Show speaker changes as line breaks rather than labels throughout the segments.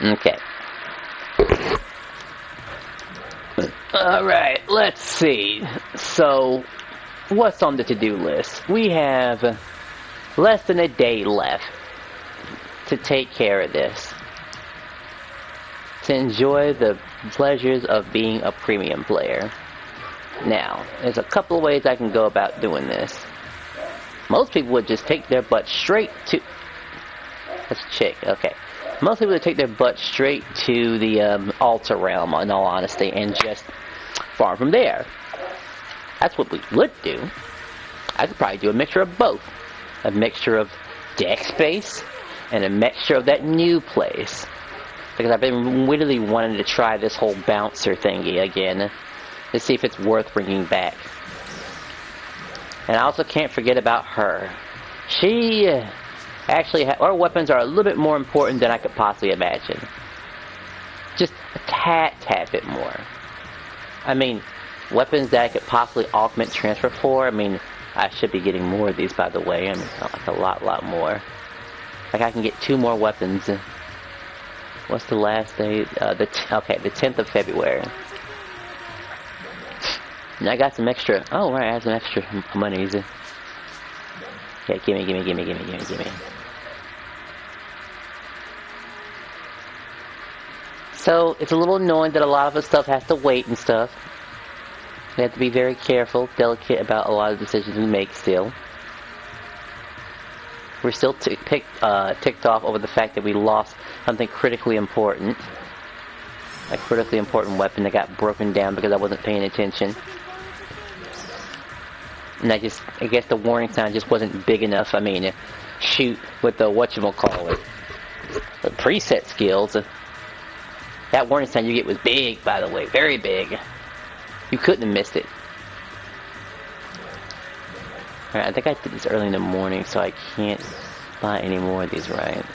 Okay. Alright, let's see. So, what's on the to-do list? We have less than a day left to take care of this. To enjoy the pleasures of being a premium player. Now, there's a couple of ways I can go about doing this. Most people would just take their butt straight to... That's a chick, okay. Most people would take their butt straight to the altar realm, in all honesty, and just farm from there. That's what we would do. I could probably do a mixture of both. A mixture of deck space, and a mixture of that new place. Because I've been really wanting to try this whole bouncer thingy again. To see if it's worth bringing back. And I also can't forget about her. She actually, our weapons are a little bit more important than I could possibly imagine. Just a tad bit more. I mean, weapons that I could possibly augment transfer for, I mean, I should be getting more of these, by the way. I mean, like a lot more. Like I can get 2 more weapons. What's the last day? The 10th of February. And I got some extra. Oh, right, I have some extra monies. Okay, gimme. So, it's a little annoying that a lot of the stuff has to wait and stuff. We have to be very careful, delicate about a lot of decisions we make still. We're still ticked off over the fact that we lost something critically important. A critically important weapon that got broken down because I wasn't paying attention. And I guess the warning sign just wasn't big enough. I mean, shoot with the whatchamacallit. The preset skills. That warning sign you get was big, by the way. Very big. You couldn't have missed it. Alright, I think I did this early in the morning, so I can't buy any more of these, right?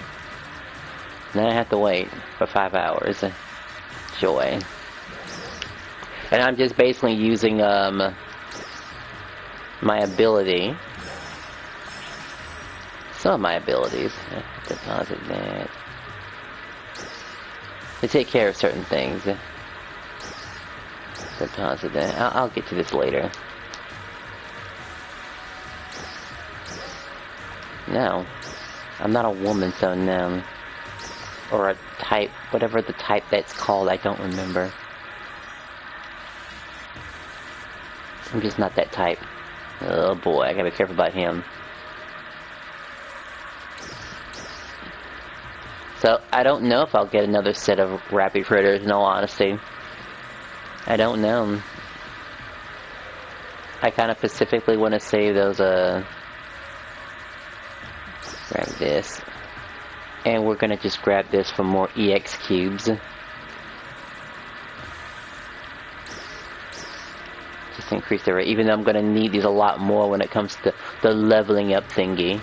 Now I have to wait for 5 hours. Joy. And I'm just basically using, my ability. Some of my abilities. Deposit that. To take care of certain things. Deposit that. I'll get to this later. No. I'm not a woman, so no. Or a type, whatever the type that's called, I don't remember. I'm just not that type. Oh boy, I gotta be careful about him. So, I don't know if I'll get another set of rapid critters, in all honesty. I don't know. I kind of specifically want to save those, grab this. And we're gonna just grab this for more EX cubes. Just increase the rate, even though I'm gonna need these a lot more when it comes to the leveling up thingy.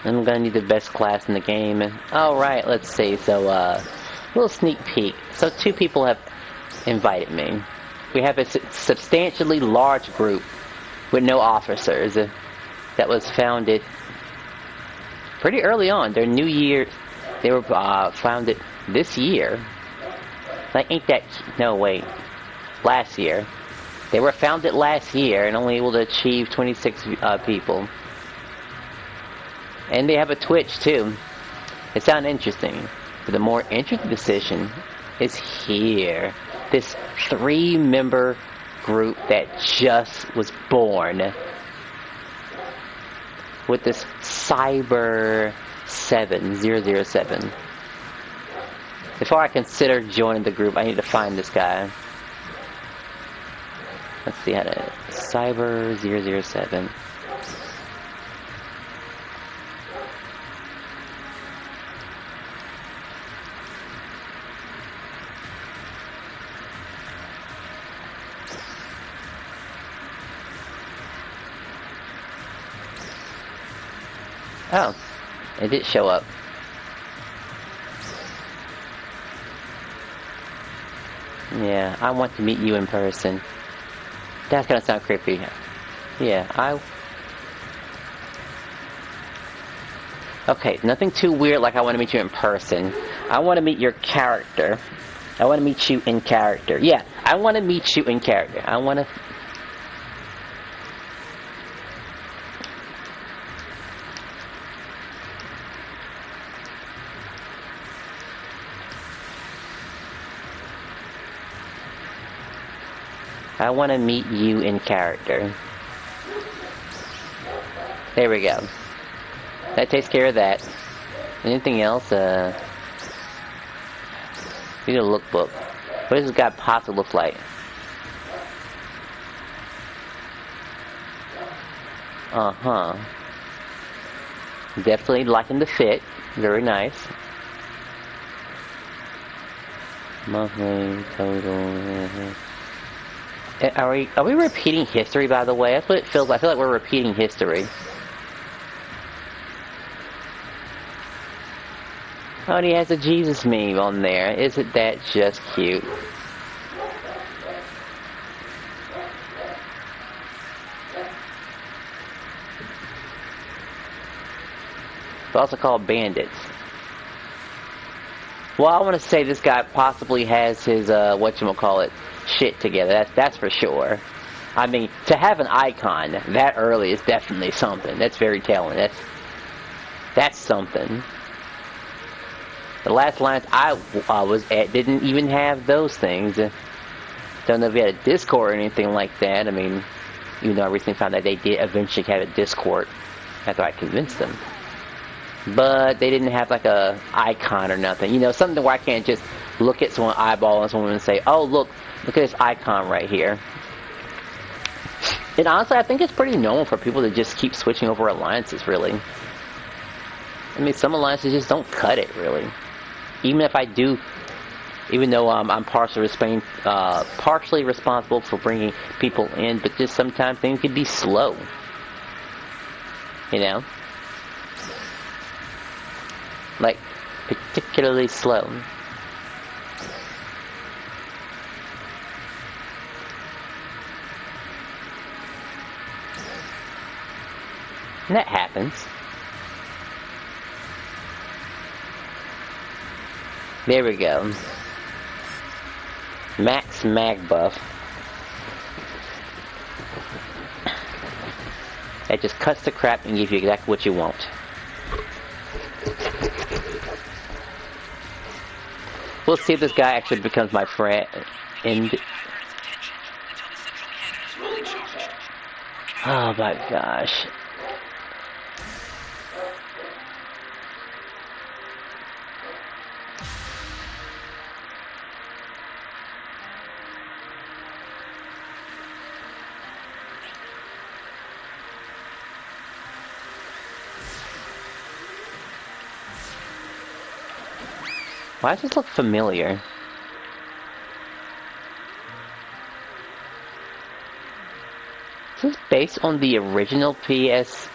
I'm gonna need the best class in the game. Alright, let's see, so, little sneak peek. So 2 people have invited me. We have a substantially large group with no officers that was founded pretty early on. Their new year, they were founded this year. Like, ain't that... No, wait. Last year. They were founded last year and only able to achieve 26 people. And they have a Twitch, too. It sounds interesting. But the more interesting decision is here. This 3-member group that just was born. With this Cyber 7007. Before I consider joining the group, I need to find this guy. Let's see how to... Cyber 007. Oh, it did show up. Yeah, I want to meet you in person. That's gonna sound creepy. Yeah, Okay, nothing too weird like I want to meet you in person. I want to meet your character. I want to meet you in character. Yeah, I want to meet you in character. I want to... I want to meet you in character. There we go. That takes care of that. Anything else? Need a lookbook. What does this guy possibly look like? Uh-huh. Definitely liking the fit. Very nice. Monthly total. Are we repeating history, by the way? That's what it feels like. I feel like we're repeating history. Oh, and he has a Jesus meme on there. Isn't that just cute? It's also called bandits. Well, I want to say this guy possibly has his, whatchamacallit, shit together. That's for sure. I mean, to have an icon that early is definitely something. That's very telling. That's something. The last lines I was at didn't even have those things. Don't know if you had a Discord or anything like that. I mean, even though I recently found that they did eventually have a Discord after I convinced them. But they didn't have like a icon or nothing. You know, something where I can't just look at someone eyeball and someone and say, oh, look at this icon right here. And honestly, I think it's pretty normal for people to just keep switching over alliances, really. I mean, some alliances just don't cut it, really. Even if I do, even though I'm partially responsible for bringing people in, but just sometimes things can be slow. You know? Like, particularly slow. And that happens. There we go. Max mag buff. That just cuts the crap and gives you exactly what you want. We'll see if this guy actually becomes my friend. And oh my gosh. Why does this look familiar? Is this based on the original PSO?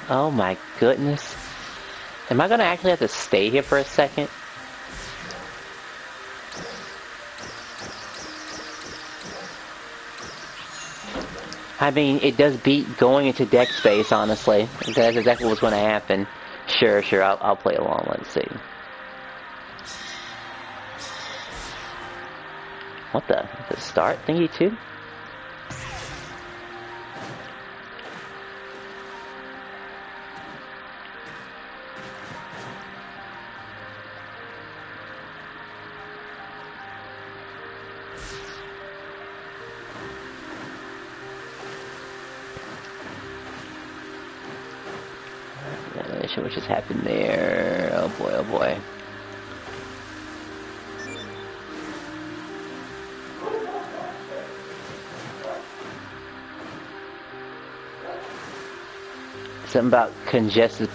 Oh my goodness. Am I gonna actually have to stay here for a second? I mean, it does beat going into deck space, honestly. That's exactly what's going to happen. Sure, I'll play along. Let's see. What the start thingy too? What just happened there? Oh boy, oh boy. Something about congested,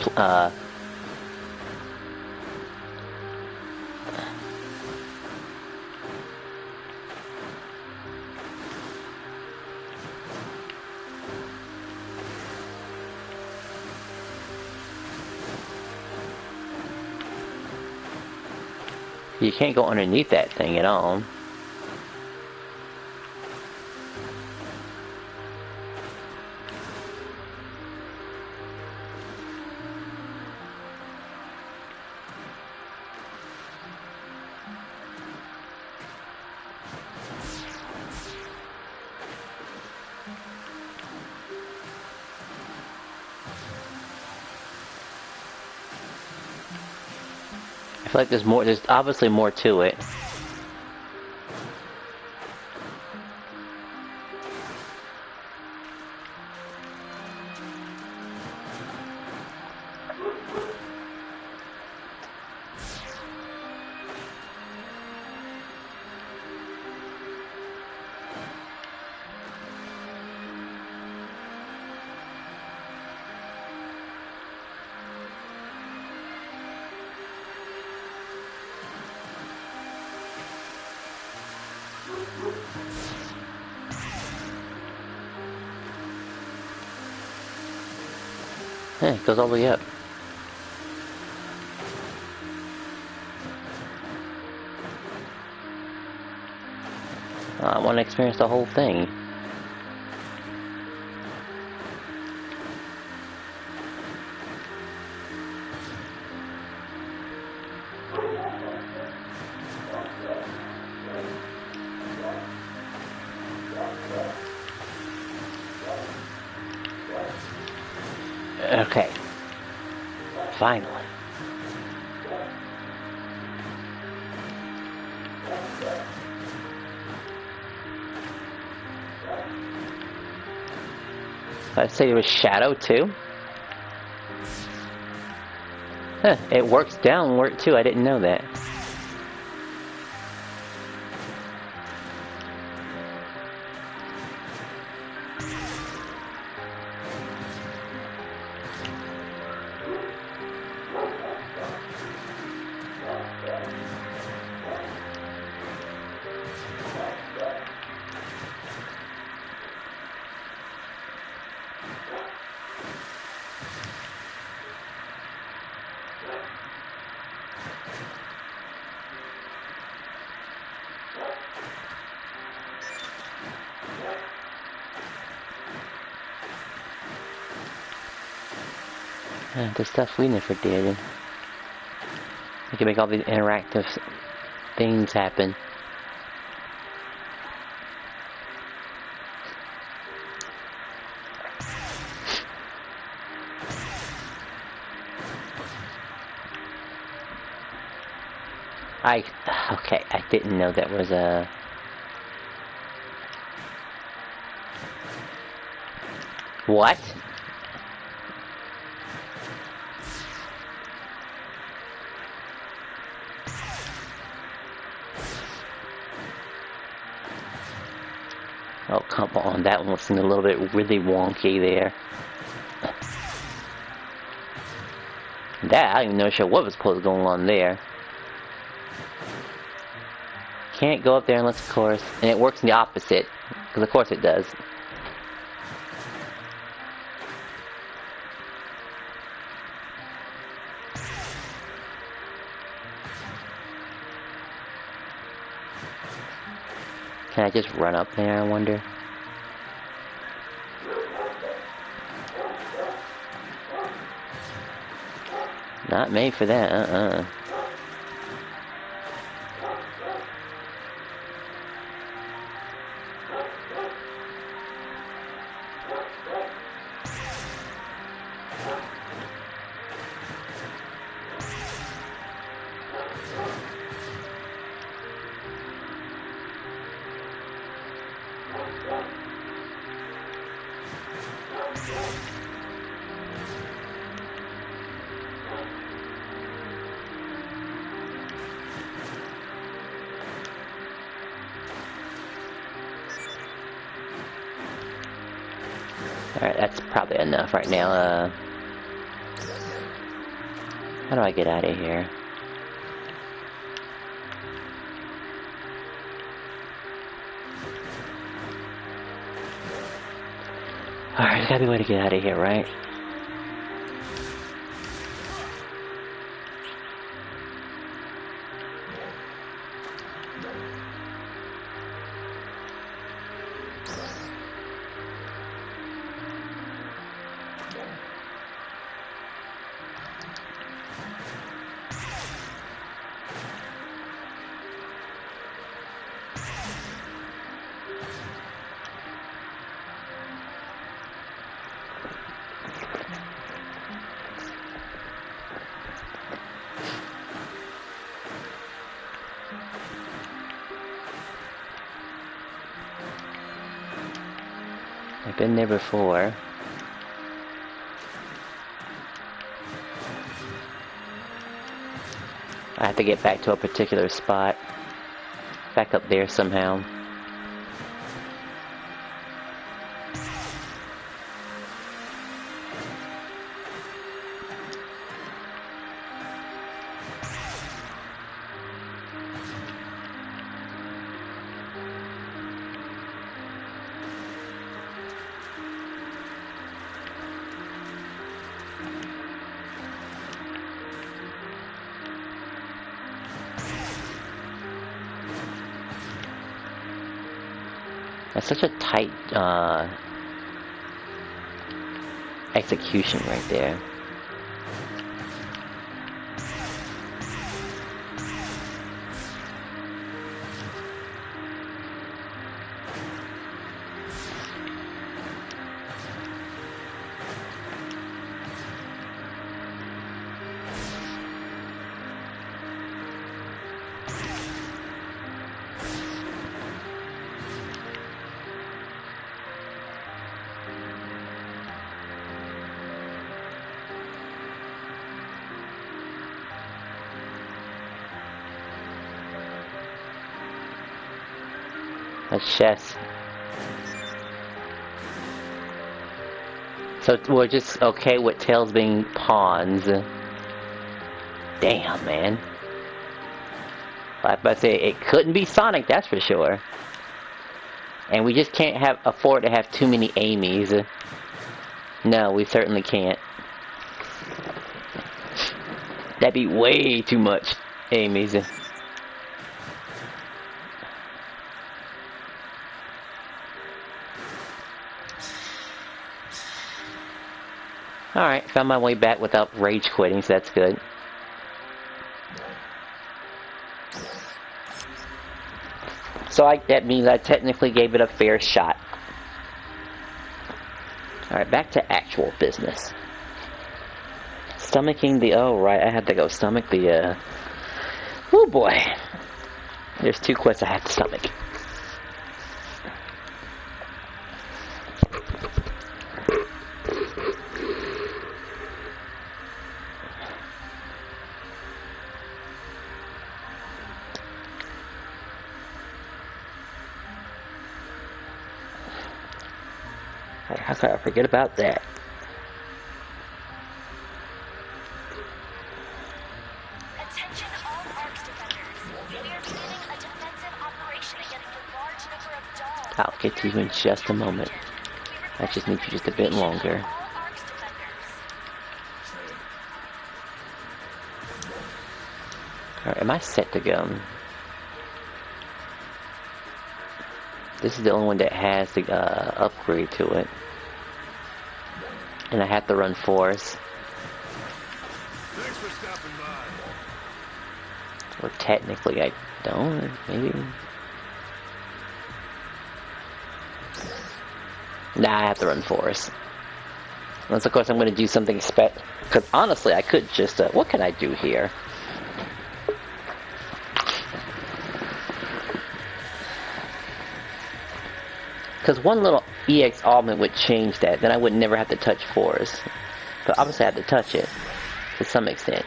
You can't go underneath that thing at all. I feel like there's obviously more to it. It goes all the way up. I want to experience the whole thing. Okay. Finally. I'd say it was shadow too. Huh, it works downward too. I didn't know that. The stuff we never did. We can make all these interactive things happen. Okay, I didn't know that was a... What? Oh, come on, that one seemed a little bit really wonky there. That, I didn't even know what was supposed to go on there. Can't go up there unless, of course, and it works in the opposite, because of course it does. Can I just run up there, I wonder? Not made for that, Alright, that's probably enough right now. How do I get out of here? Alright, there's gotta be a way to get out of here, right? I've been there before. I have to get back to a particular spot. Back up there somehow. That's such a tight execution right there. That's chess. So we're just okay with tails being pawns. Damn, man. I was about to say, it couldn't be Sonic, that's for sure. And we just can't afford to have too many Amy's. No, we certainly can't. That'd be way too much Amy's. Alright, found my way back without rage quitting, so that's good. So that means I technically gave it a fair shot. Alright, back to actual business. Stomaching the... Oh, right, I had to go stomach the, Oh boy. There's 2 quests I have to stomach. How could I forget about that?
Attention all ARCS defenders. We are beginning a defensive operation against a large number of dolls.
I'll get to you in just a moment. I just need you just a bit longer. Alright, am I set to go? This is the only one that has the upgrade to it. And I have to run force.
Thanks for stopping by.
Or technically I don't, maybe. Nah, I have to run force. Unless of course I'm gonna do something because honestly I could just, what can I do here? Because one little EX augment would change that, then I would never have to touch force. But obviously I have to touch it, to some extent.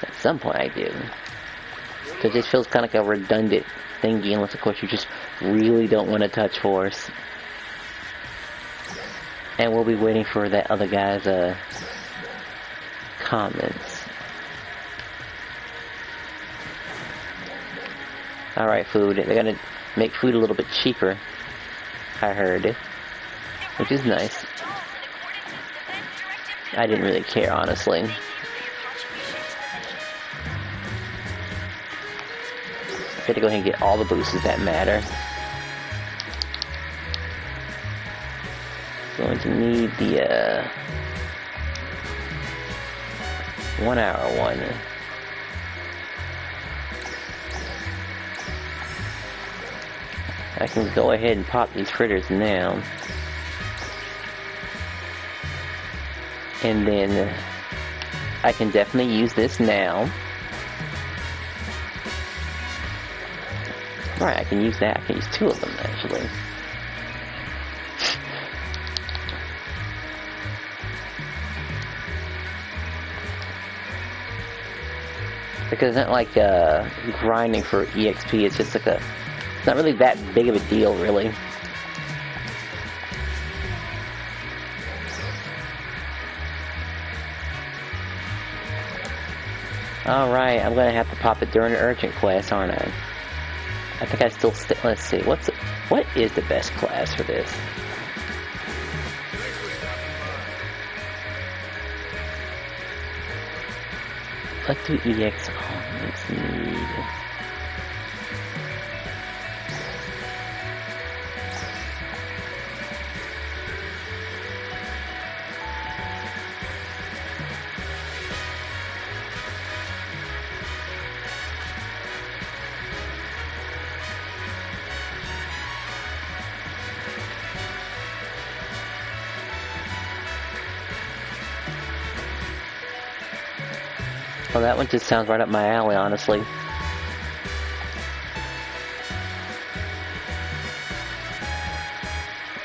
At some point I do. Because it feels kind of like a redundant thingy, unless of course you just really don't want to touch force. And we'll be waiting for that other guy's comments. Alright, food. They're gonna make food a little bit cheaper, I heard, which is nice. I didn't really care, honestly. Gotta go ahead and get all the boosters that matter. Going to need the 1 hour one. I can go ahead and pop these fritters now. And then I can definitely use this now. Right, I can use that. I can use 2 of them actually. Because it's not like grinding for EXP, it's just like it's not really that big of a deal, really. Alright, I'm gonna have to pop it during an urgent class, aren't I? I think I still let's see, what is the best class for this? Let's do EX on its need. Well, that one just sounds right up my alley, honestly.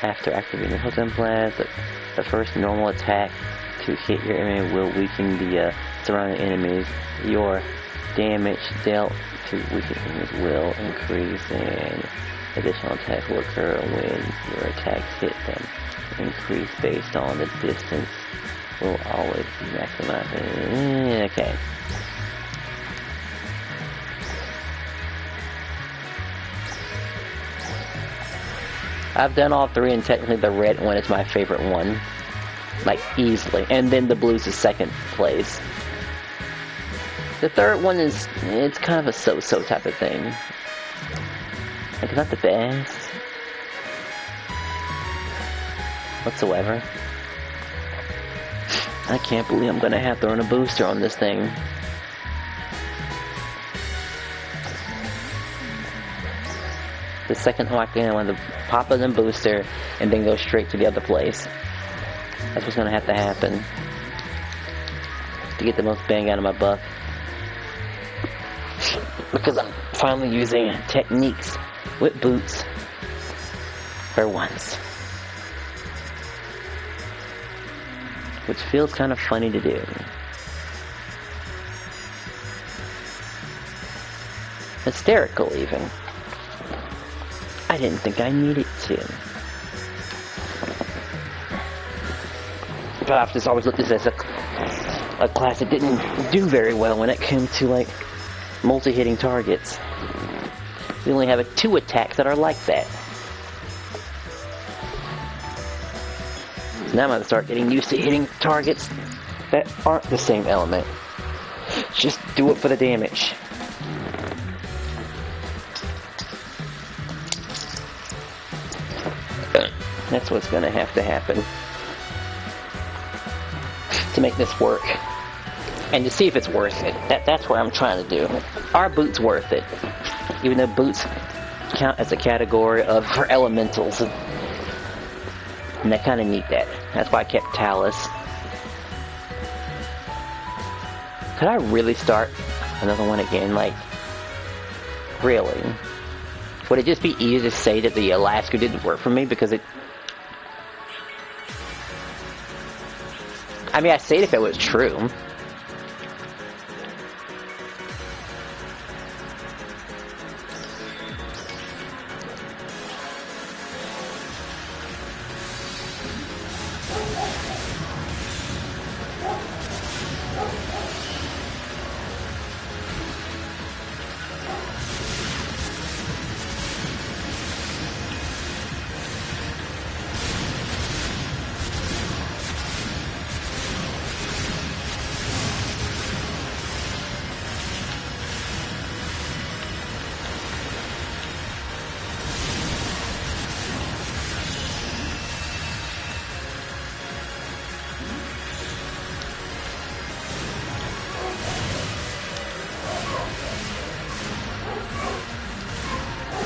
After activating Hook Blast, the first normal attack to hit your enemy will weaken the surrounding enemies. Your damage dealt to weaken enemies will increase, and additional attacks will occur when your attacks hit them. Increase based on the distance will always be maximized. Okay. I've done all three, and technically the red one is my favorite one. Like, easily. And then the blue's is second place. The third one is, it's kind of a so-so type of thing. Like, it's not the best whatsoever. I can't believe I'm gonna have to run a booster on this thing. The second lock in, I want to pop it in booster and then go straight to the other place. That's what's gonna have to happen to get the most bang out of my buck. Because I'm finally using techniques with boots for once. Which feels kind of funny to do. Hysterical, even. I didn't think I needed to. But I've just always looked at this as a class that didn't do very well when it came to, like, multi-hitting targets. We only have 2 attacks that are like that. So now I'm going to start getting used to hitting targets that aren't the same element. Just do it for the damage. That's what's going to have to happen to make this work. And to see if it's worth it. That's what I'm trying to do. Are boots worth it? Even though boots count as a category for elementals. And I kind of need that. That's why I kept Talus. Could I really start another one again? Like, really? Would it just be easy to say that the Alaska didn't work for me because it... I mean, I'd say it if it was true.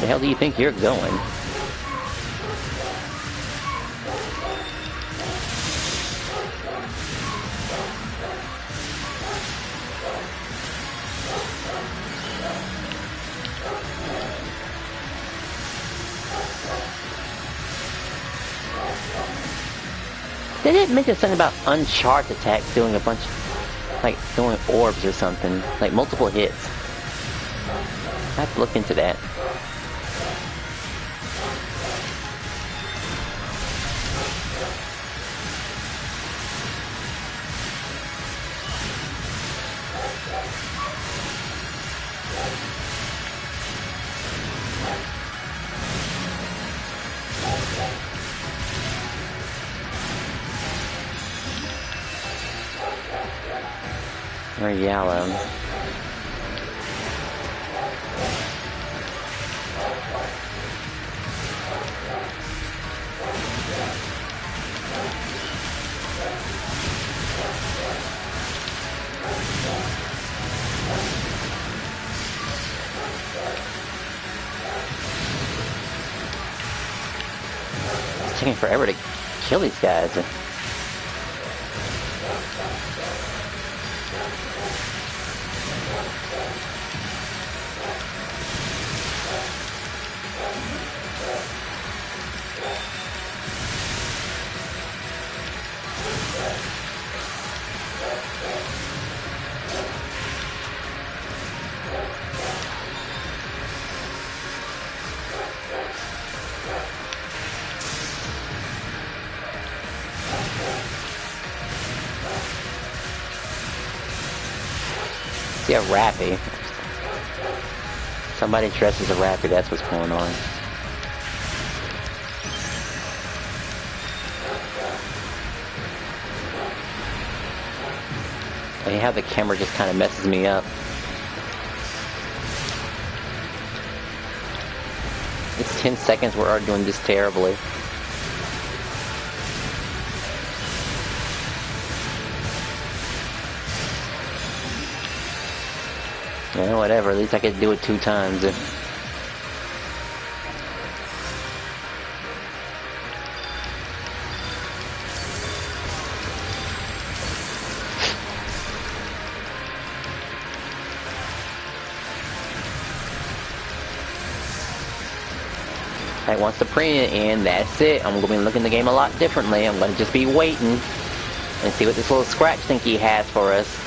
The hell do you think you're going? Did it mention something about uncharged attacks doing a bunch of... Like throwing orbs or something. Like multiple hits. I have to look into that. Or yellow. It's taking forever to kill these guys. See a rappy. Somebody dressed as a rappy, that's what's going on. And how the camera just kind of messes me up. It's 10 seconds, we're already doing this terribly. Yeah, whatever, at least I could do it 2 times. Alright, once the premium in, that's it. I'm going to be looking at the game a lot differently. I'm going to just be waiting and see what this little scratch thingy has for us.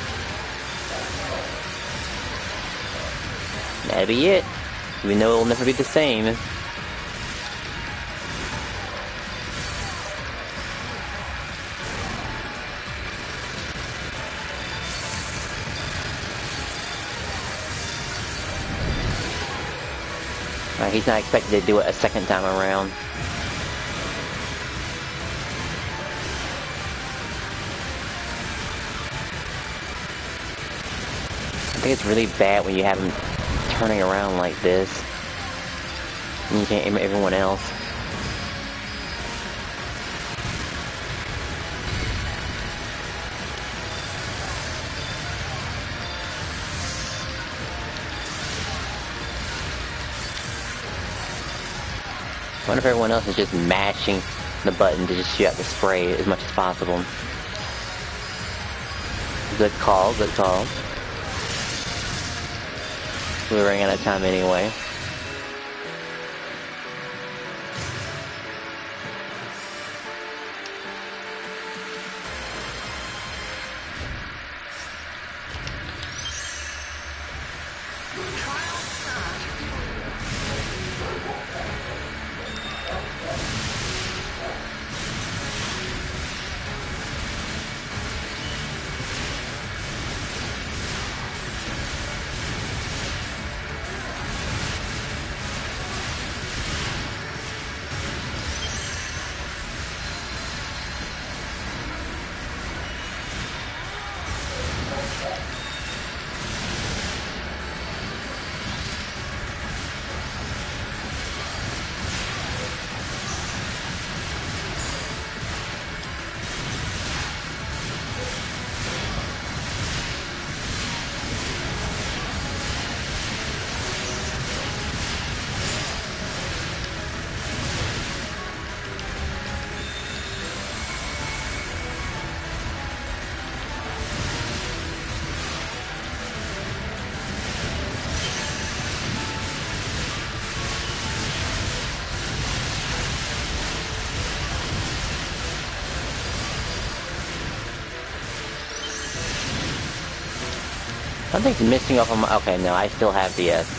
That'll be it. We know it'll never be the same. Alright, he's not expected to do it a second time around. I think it's really bad when you have him turning around like this and you can't aim at everyone else. I wonder if everyone else is just mashing the button to just shoot out the spray as much as possible. Good call, good call. We're running out of time anyway. Something's missing off of my... Okay, no, I still have the S.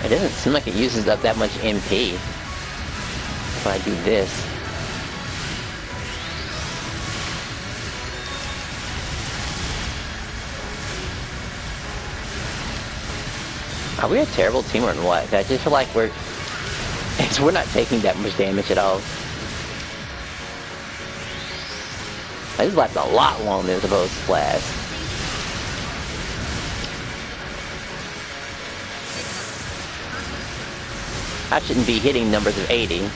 It doesn't seem like it uses up that much MP if I do this. Are we a terrible team or what? I just feel like we're not taking that much damage at all. I just left a lot longer than supposed to last. I shouldn't be hitting numbers of 80.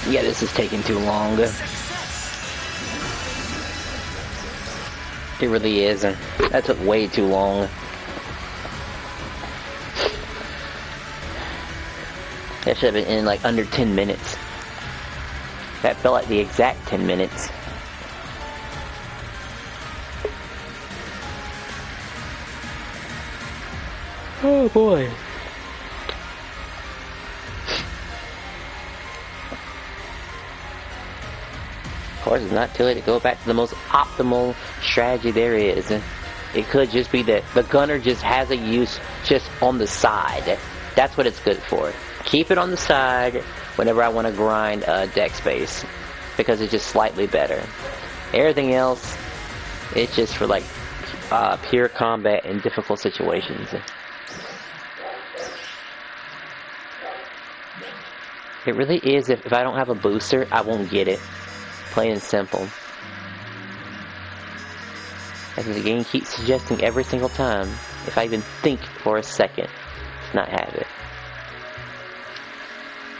Yeah, this is taking too long. It really is. That took way too long. That should have been in like under 10 minutes. That felt like the exact 10 minutes. Oh boy. Of course, it's not too late to go back to the most optimal strategy there is. It could just be that the gunner just has a use just on the side. That's what it's good for. Keep it on the side whenever I want to grind deck space, because it's just slightly better. Everything else, it's just for like pure combat in difficult situations. It really is. If I don't have a booster, I won't get it. Plain and simple. As the game keeps suggesting every single time, if I even think for a second to not have it.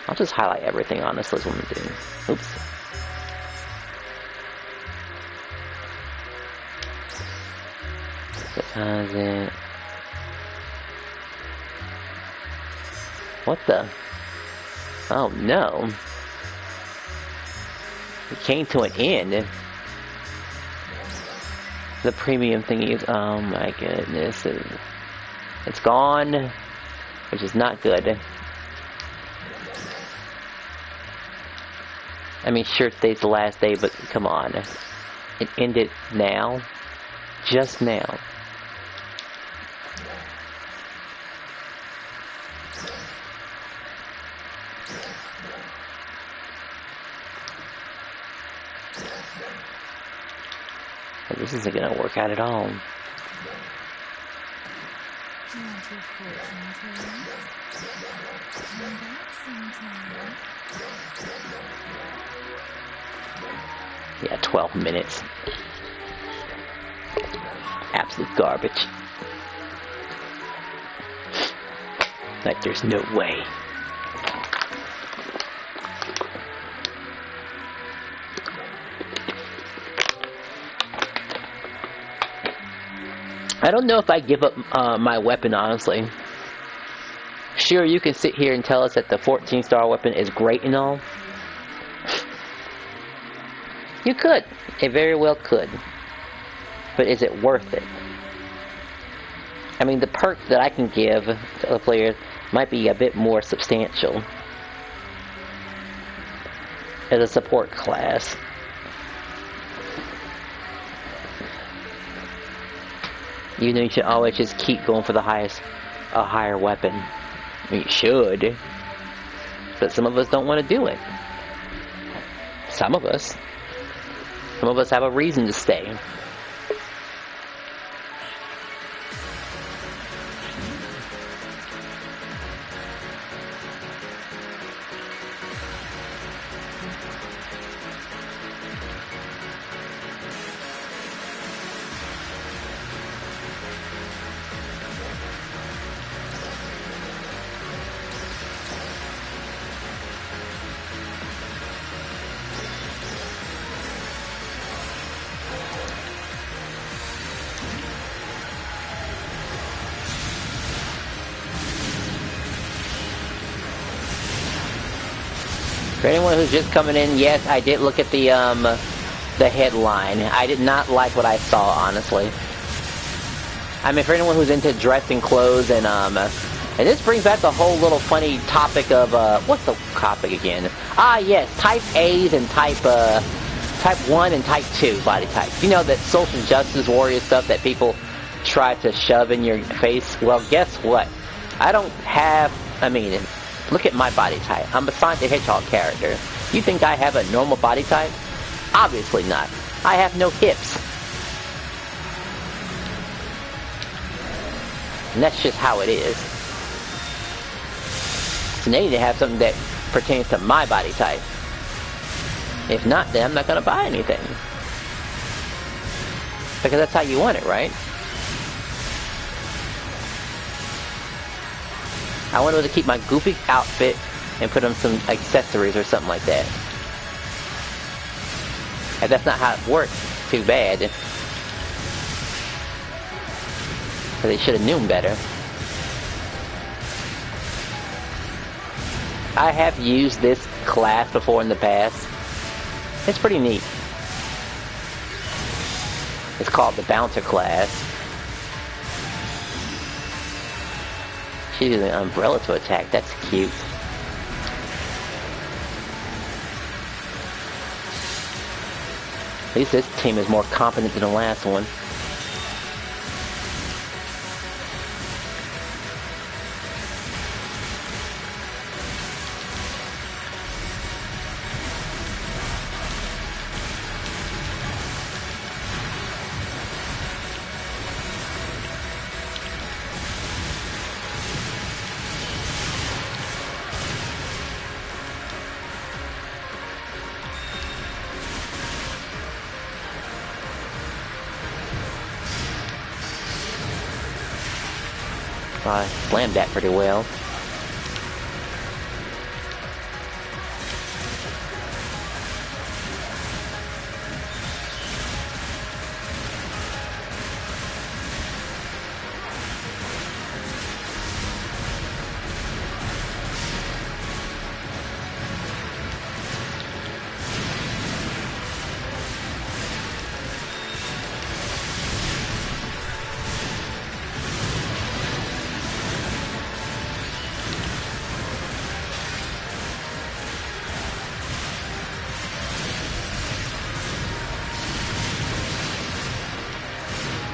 I'll just highlight everything, honestly, is what I'm gonna do. Oops. Deposit. What the? Oh no. It came to an end. The premium thingy is, oh my goodness. It's gone, which is not good. I mean, sure, today's the last day, but come on. It ended now. Just now. This isn't gonna work out at all.
You want your fortune told? Come back sometime.
Yeah, 12 minutes. Absolute garbage. Like, there's no way. I don't know if I give up my weapon, honestly. Sure, you can sit here and tell us that the 14-star weapon is great and all. You could. It very well could. But is it worth it? I mean, the perk that I can give to other players might be a bit more substantial as a support class. You know, you should always just keep going for the higher weapon. I mean, you should, but some of us don't want to do it. Some of us have a reason to stay. For anyone who's just coming in, yes, I did look at the headline. I did not like what I saw, honestly. I mean, for anyone who's into dressing clothes and this brings back the whole little funny topic of what's the topic again? Ah, yes, type A's and type 1 and type 2 body types. You know, that social justice warrior stuff that people try to shove in your face. Well, guess what? I don't have. I mean, look at my body type. I'm a Sonic the Hedgehog character. You think I have a normal body type? Obviously not. I have no hips. And that's just how it is. So they need to have something that pertains to my body type. If not, then I'm not going to buy anything. Because that's how you want it, right? I want to keep my goofy outfit and put on some accessories or something like that. If that's not how it works, too bad. Because they should have known better. I have used this class before in the past. It's pretty neat. It's called the Bouncer class. She's using an umbrella to attack. That's cute. At least this team is more competent than the last one. I slammed that pretty well.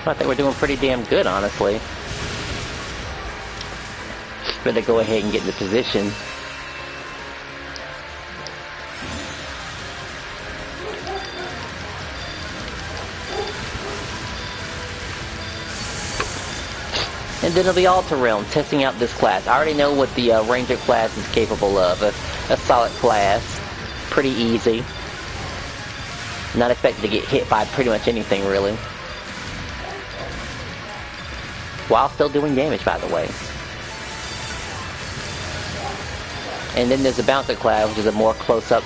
I think we're doing pretty damn good, honestly. Better go ahead and get in the position. then it'll be Alter Realm, testing out this class. I already know what the Ranger class is capable of. A solid class. Pretty easy. Not expected to get hit by pretty much anything, really. While still doing damage, by the way. And then there's the Bouncer class, which is a more close-up,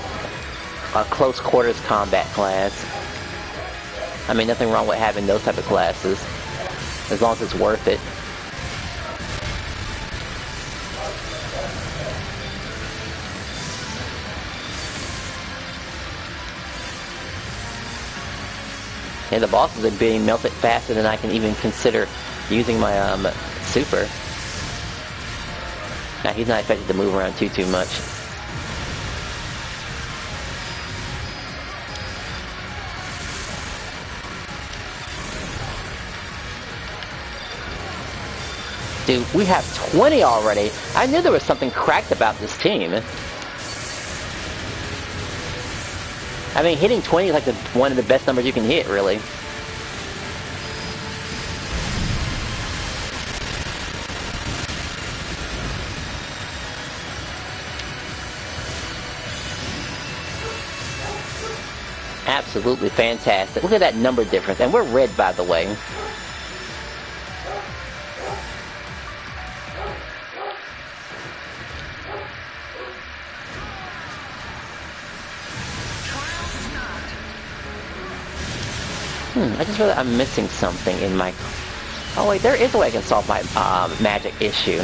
close quarters combat class. I mean, nothing wrong with having those type of classes, as long as it's worth it. And the bosses are being melted faster than I can even consider using my super. Now he's not expected to move around too much. Dude, we have 20 already. I knew there was something cracked about this team. I mean, hitting 20 is like one of the best numbers you can hit, really. Absolutely fantastic. Look at that number difference. And we're red, by the way. I just realized I'm missing something in my... Oh wait, there is a way I can solve my magic issue.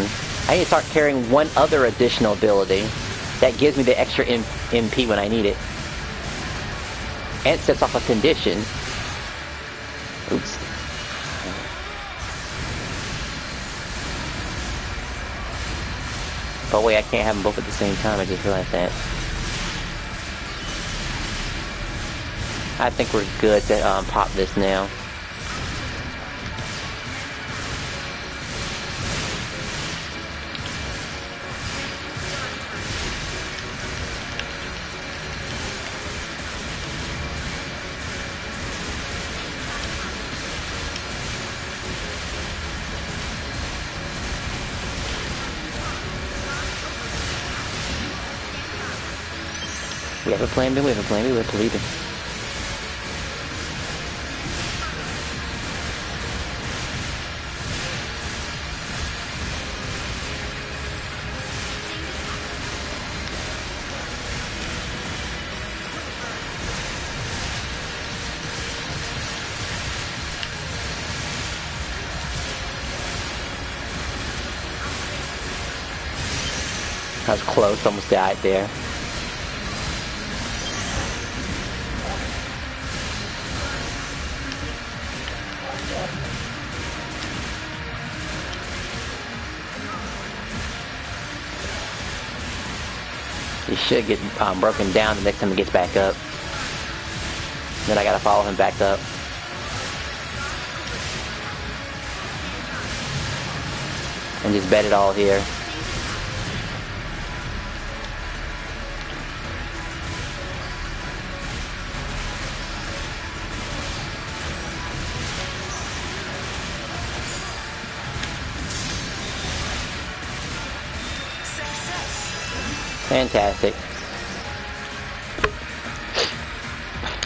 I need to start carrying one other additional ability that gives me the extra MP when I need it. And sets off a condition. Oops. But wait, I can't have them both at the same time, I just realized that. I think we're good to pop this now. We have a plan B, we have a plan B, we have to leave it. I was close, almost died there. He should get broken down the next time he gets back up. Then I gotta follow him back up. And just bet it all here. Fantastic.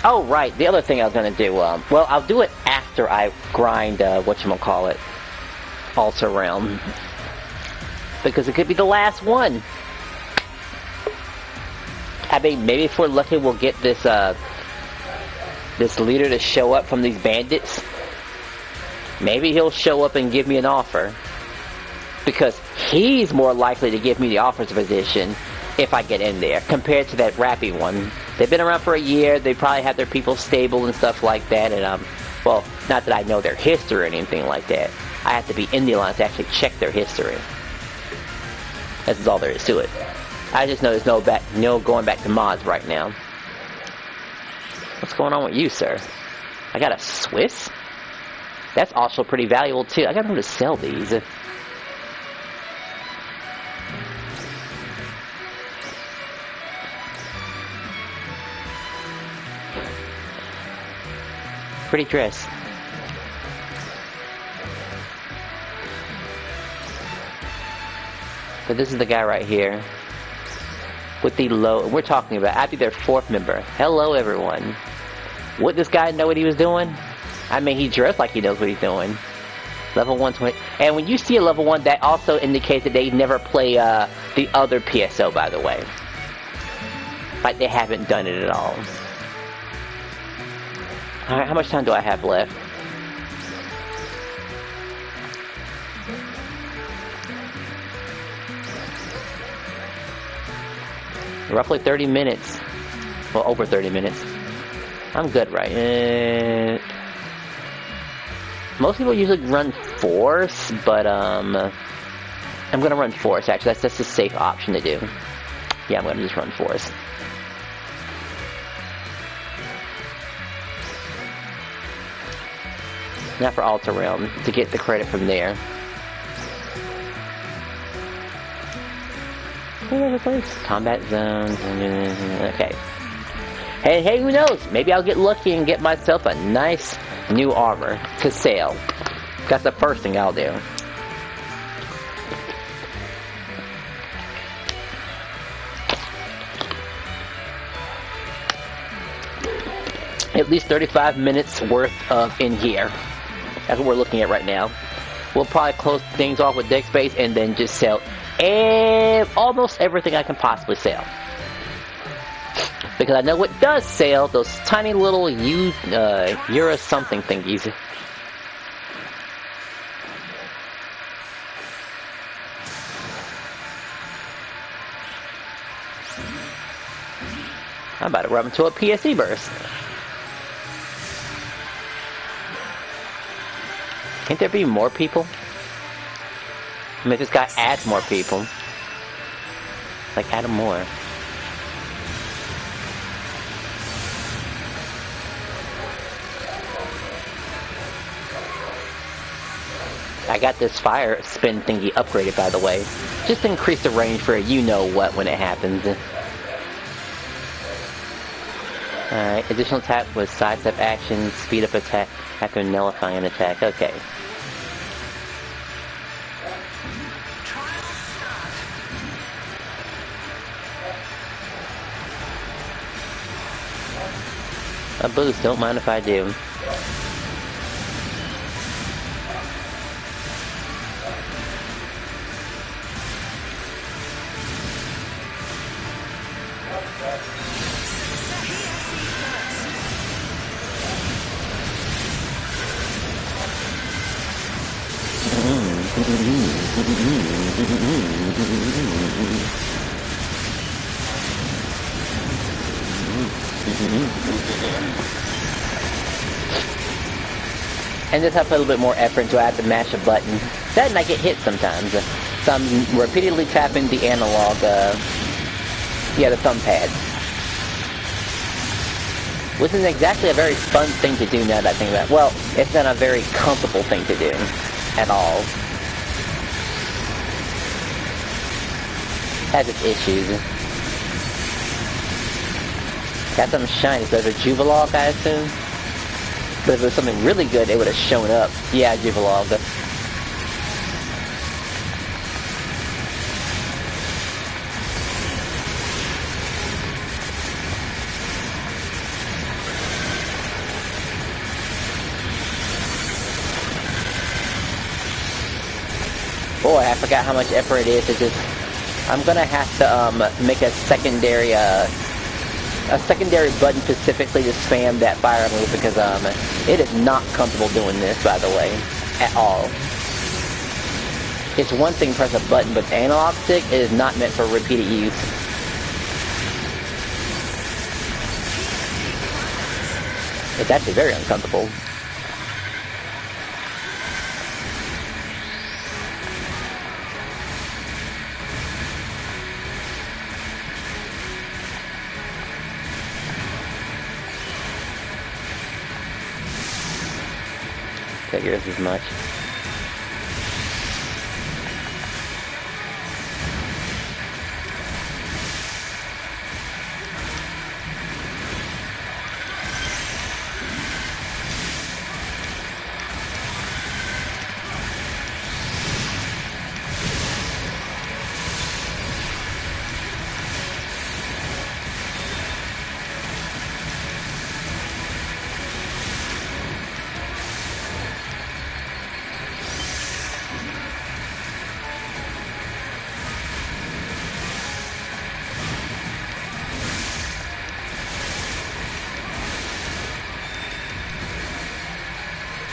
Oh, right. The other thing I was going to do, well, I'll do it after I grind, whatchamacallit, Alter Realm. Because it could be the last one. I mean, maybe if we're lucky, we'll get this, this leader to show up from these bandits. Maybe he'll show up and give me an offer. Because he's more likely to give me the officer position if I get in there, compared to that Rappy one. They've been around for a year, they probably have their people stable and stuff like that, and well, not that I know their history or anything like that. I have to be in the alliance to actually check their history. That's all there is to it. I just know there's no going back to mods right now. What's going on with you, sir? I got a Swiss? That's also pretty valuable too. I gotta know to sell these. Pretty dress. But this is the guy right here. With the low... We're talking about after their 4th member. Hello, everyone. Would this guy know what he was doing? I mean, he dressed like he knows what he's doing. Level 120. And when you see a level 1, that also indicates that they never play the other PSO, by the way. Like they haven't done it at all. Alright, how much time do I have left? Roughly 30 minutes. Well, over 30 minutes. I'm good, right? Most people usually run Force, but I'm gonna run Force, actually. That's a safe option to do. Yeah, I'm gonna just run Force. Not for Alter Realm, to get the credit from there. Combat zones. Okay. Hey, who knows? Maybe I'll get lucky and get myself a nice new armor to sell. That's the first thing I'll do. At least 35 minutes worth of in here. That's what we're looking at right now. We'll probably close things off with deck space and then just sell almost everything I can possibly sell. Because I know what does sell, those tiny little Euro something thingies. I'm about to run into a PSE burst. Can't there be more people? I mean, if this guy adds more people. Like, add them more. I got this fire spin thingy upgraded, by the way. Just to increase the range for you-know-what when it happens. Alright, additional attack with sidestep action, speed up attack after nullifying an attack. Okay. A boost, don't mind if I do. And just have to put a little bit more effort into it. I have to mash a button. That and I get hit sometimes. So I'm repeatedly tapping the analog, the thumb pad. Which isn't exactly a very fun thing to do now that I think about it. Well, it's not a very comfortable thing to do. At all. Has its issues. Got some shiny. So there's a Jubilog, I assume? But if it was something really good, it would have shown up. Yeah, Jubilog. Boy, I forgot how much effort it is to just... I'm gonna have to make a secondary button specifically to spam that fire move because it is not comfortable doing this, by the way, at all. It's one thing to press a button, but the analog stick is not meant for repeated use. It's actually very uncomfortable. Figures as much.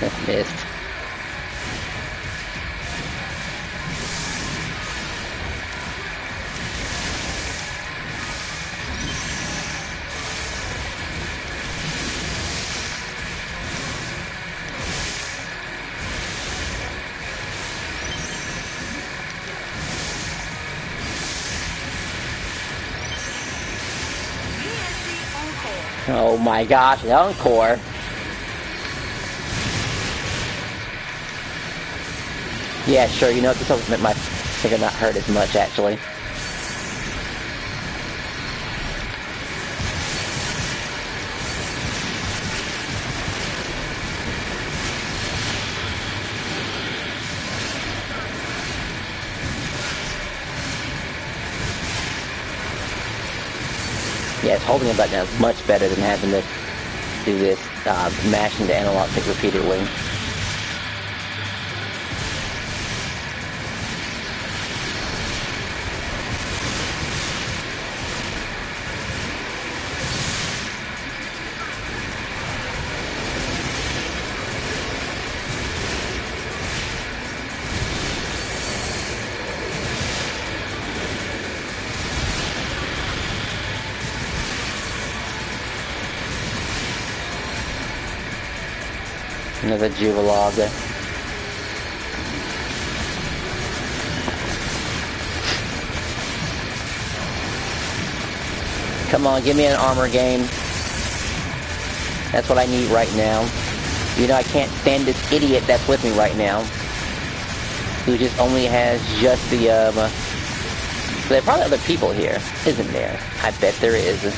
Missed. Oh my gosh, an encore. Yeah, sure, you know what, this will make my finger not hurt as much, actually. Yes, holding a button is much better than having to do this, mashing the analog stick repeatedly. Another Jubilog. Come on, give me an armor game. That's what I need right now. You know, I can't stand this idiot that's with me right now. Who just only has just the, there are probably other people here, isn't there? I bet there is.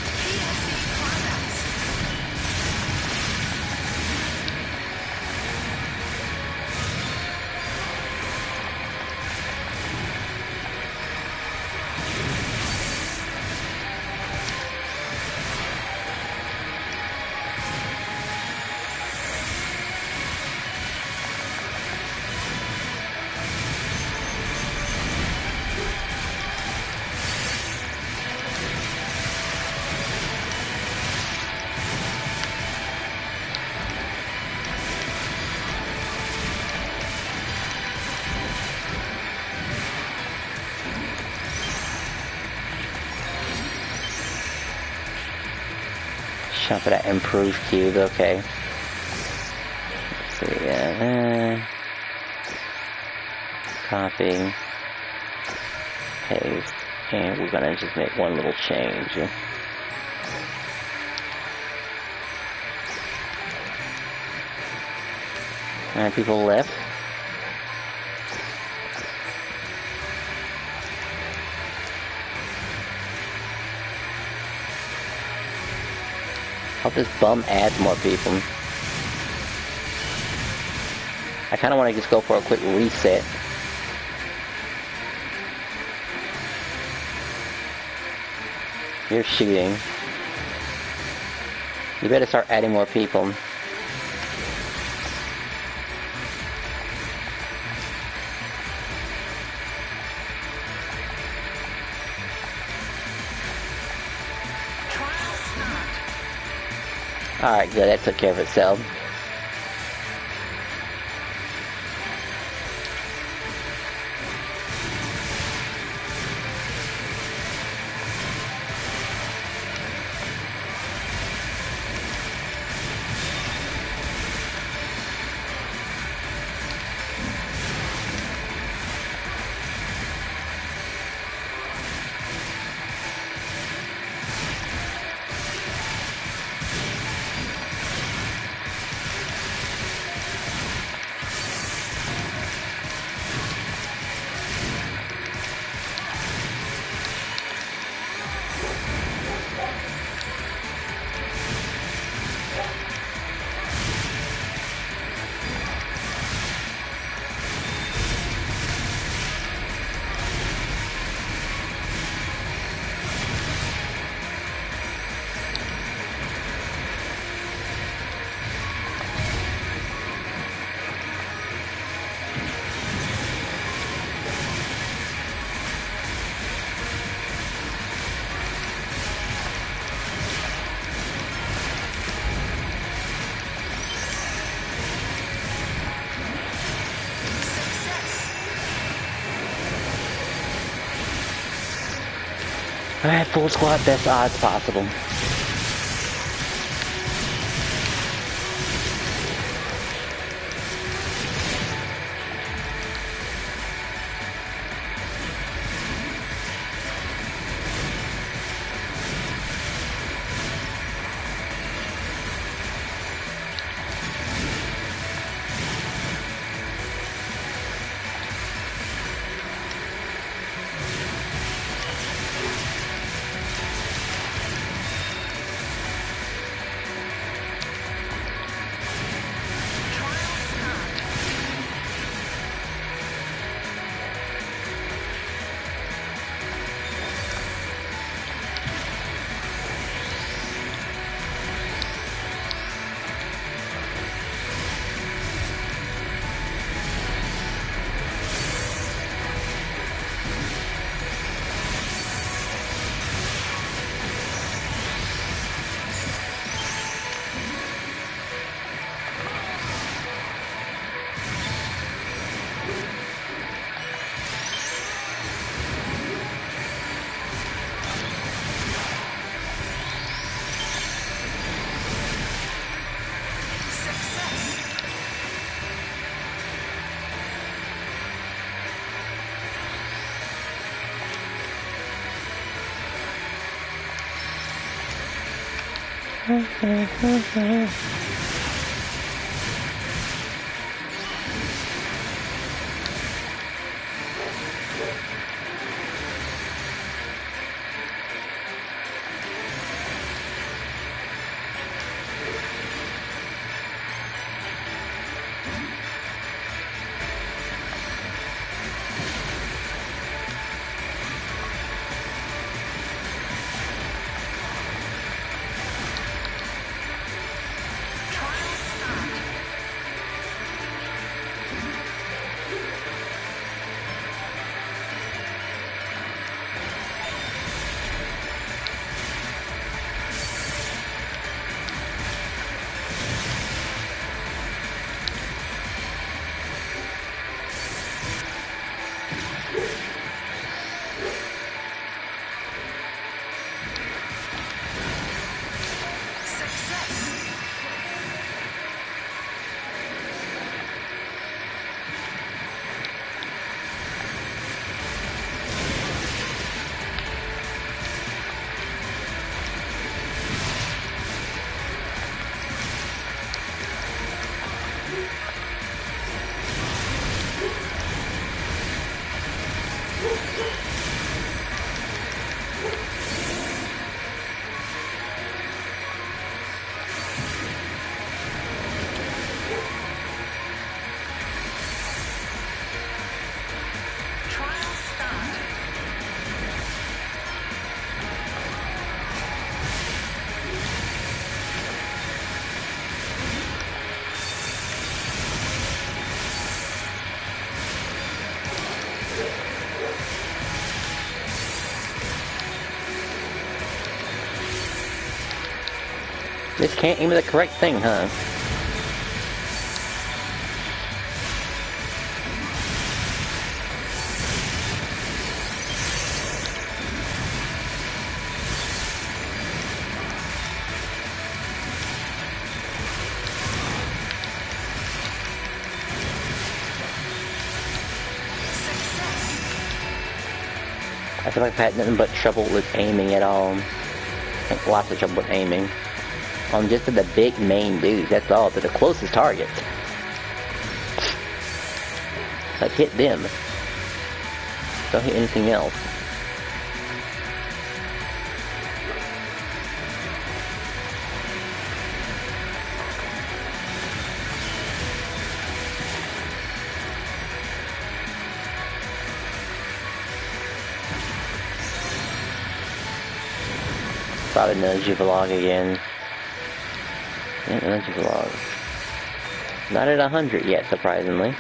Shop for that improved cube, okay. Let's see, copy, paste, and we're gonna just make one little change. Alright, people left. Hope this bum adds more people. I kind of want to just go for a quick reset. You're shooting. You better start adding more people. Alright, good, that took care of itself. Alright, full squad, best odds possible. Just can't aim at the correct thing, huh? I feel like I've had nothing but trouble with aiming at all. Like lots of trouble with aiming. On just the big main dudes, that's all. They're the closest targets. Like, hit them. Don't hit anything else. Probably another vlog again. Yeah, another vlog. Not at 100 yet, surprisingly.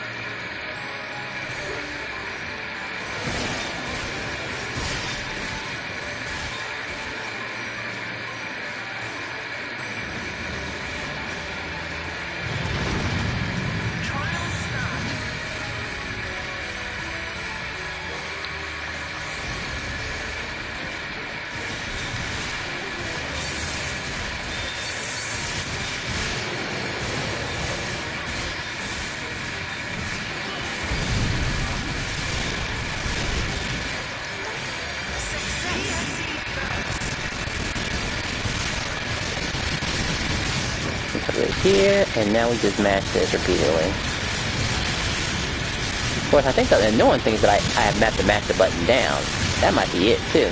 Put it here, and now we just mash this repeatedly. Of course, I think the annoying thing is that I have to mash the button down. That might be it, too.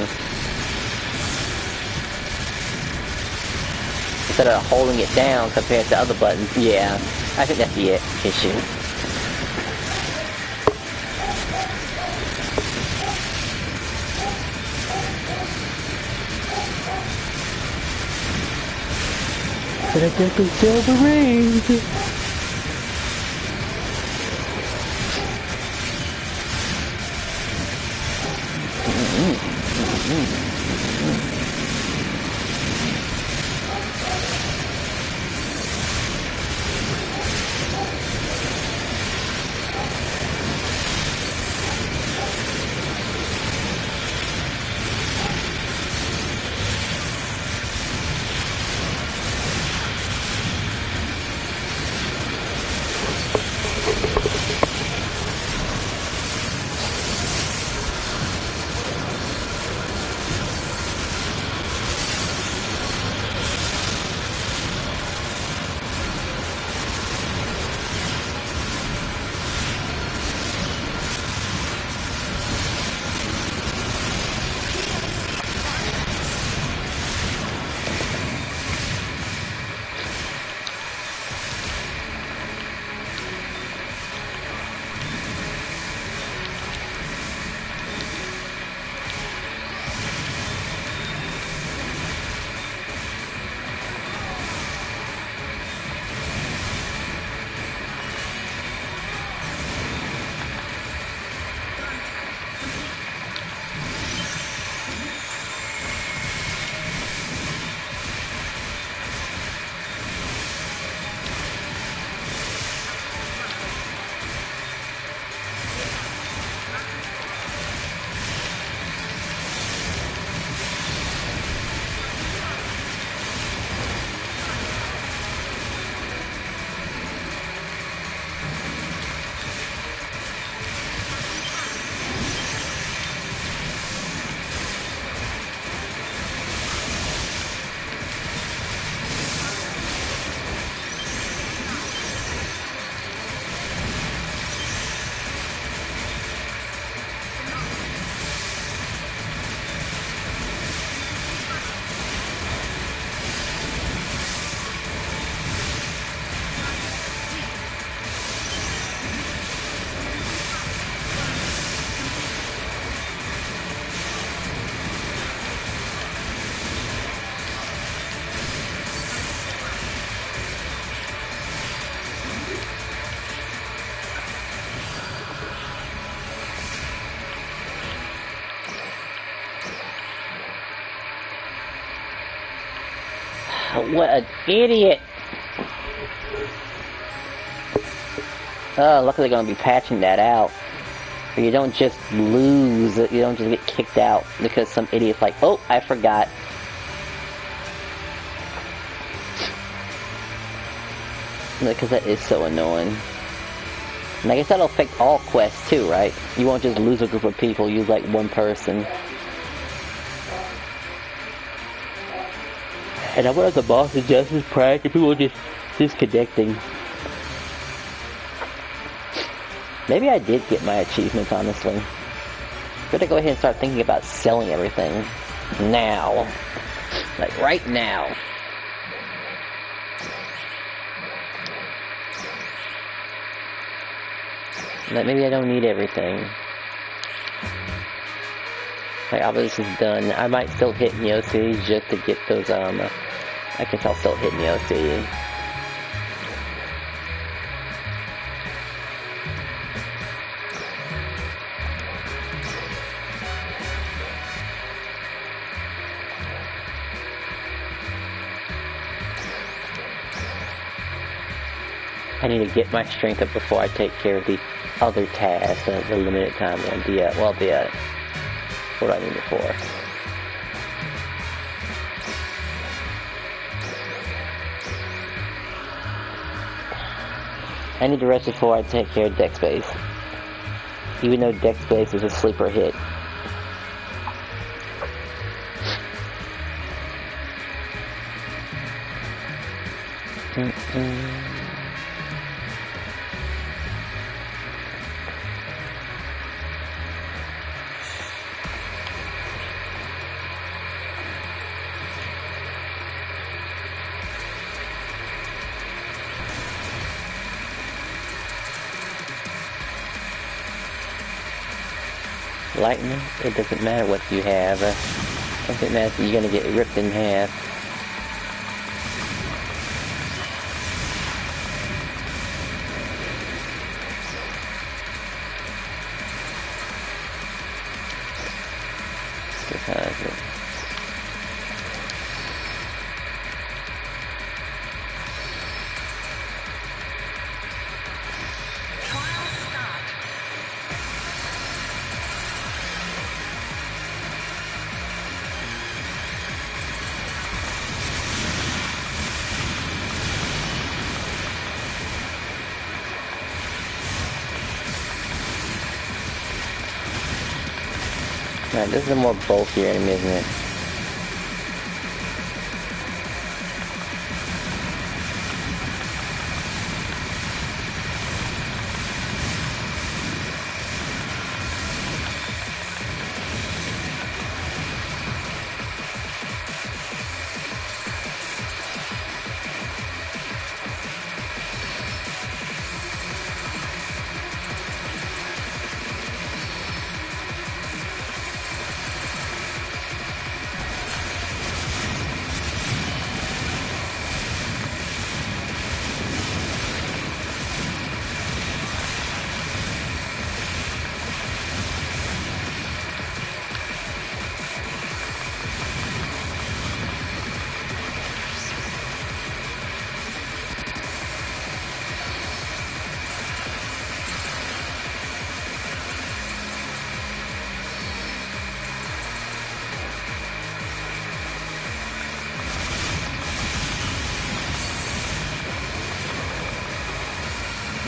Instead of holding it down compared to other buttons. Yeah, I think that's the issue. But I guess it's still the range. What an idiot! Oh, luckily they're gonna be patching that out. So you don't just lose, you don't just get kicked out because some idiot's like, oh, I forgot. Because that is so annoying. And I guess that'll affect all quests too, right? You won't just lose a group of people, use like one person. And I wonder if the boss is just as prank if people are just disconnecting. Maybe I did get my achievements, honestly. Better go ahead and start thinking about selling everything. Now. Like, right now. Like, maybe I don't need everything. Like, all this is done. I might still hit Neoc just to get those, I guess I'll still hit Neoc. I need to get my strength up before I take care of the other tasks, the limited time one. What do I need it for? I need to rest before I take care of deck space. Even though deck space is a sleeper hit. Lightning, it doesn't matter what you have. It doesn't matter, you're gonna get ripped in half. Because Alright, this is a more bulkier enemy, isn't it?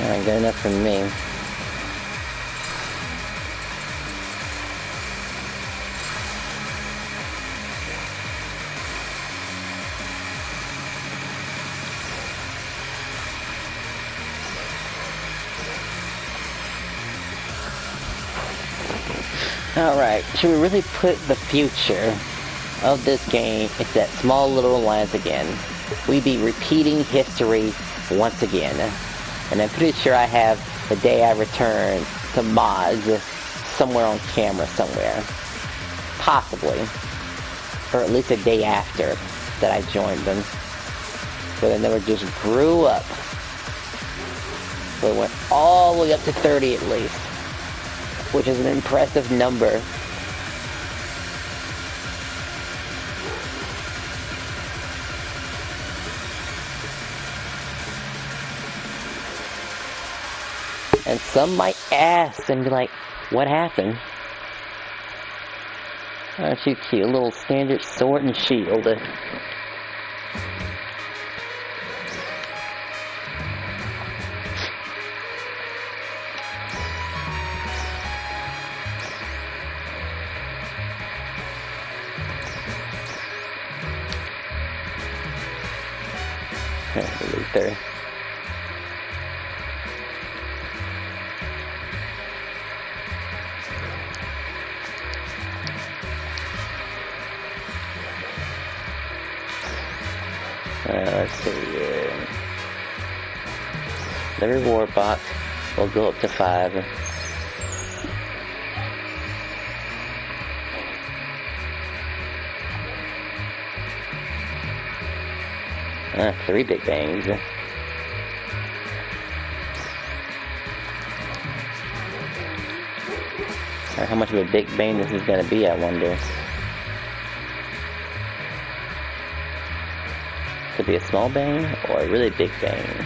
Alright, good enough for me. Alright, should we really put the future of this game into that small little lines again? We be repeating history once again. And I'm pretty sure I have the day I return to mods somewhere on camera somewhere. Possibly. Or at least a day after that I joined them. So they never just grew up. So it went all the way up to 30 at least. Which is an impressive number. And some might ask and be like, what happened? Aren't you cute? A little standard sword and shield. Luther. Let's see here. The reward box will go up to 5. 3 big bangs. How much of a big bang this is going to be, I wonder. Could be a small bang or a really big bang.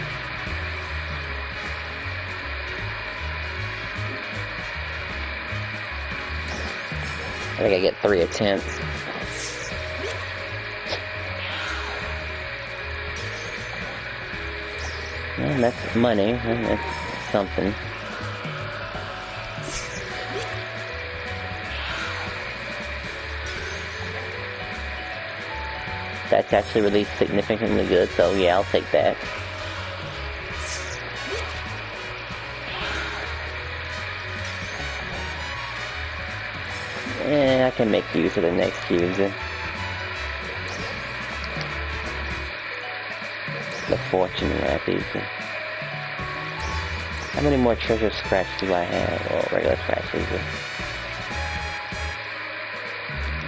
I think I get 3 attempts. Well, that's money. That's something. That's actually really significantly good, so yeah, I'll take that. I can make use of the next cubes. The fortune rappies. How many more treasure scratch do I have? Well, regular scratches.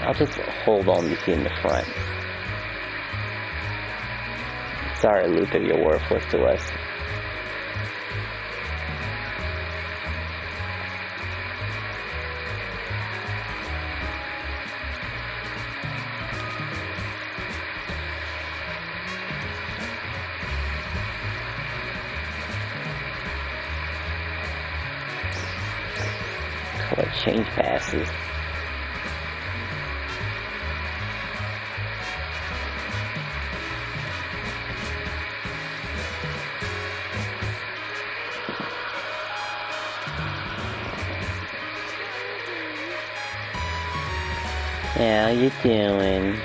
I'll just hold on to you in the front. Sorry, Luther, you're worthless to us. Collect change passes. How you doing?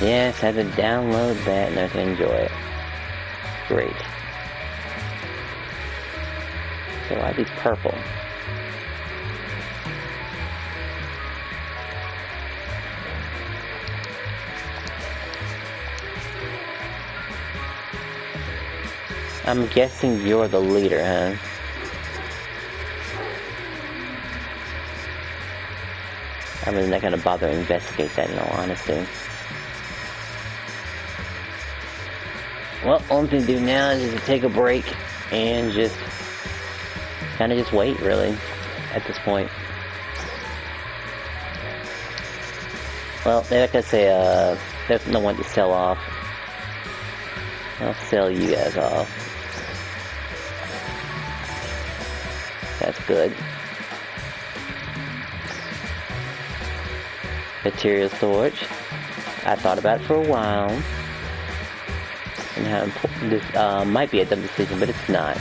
Yes, I had to download that and I can enjoy it. Great. So why are these purple? I'm guessing you're the leader, huh? I'm really not gonna bother to investigate that in all honesty. Well, only thing to do now is to take a break and just kind of just wait, really, at this point. Well, like I say, there's no one to sell off. I'll sell you guys off. That's good. Material storage. I thought about it for a while. And how important this might be a dumb decision, but it's not.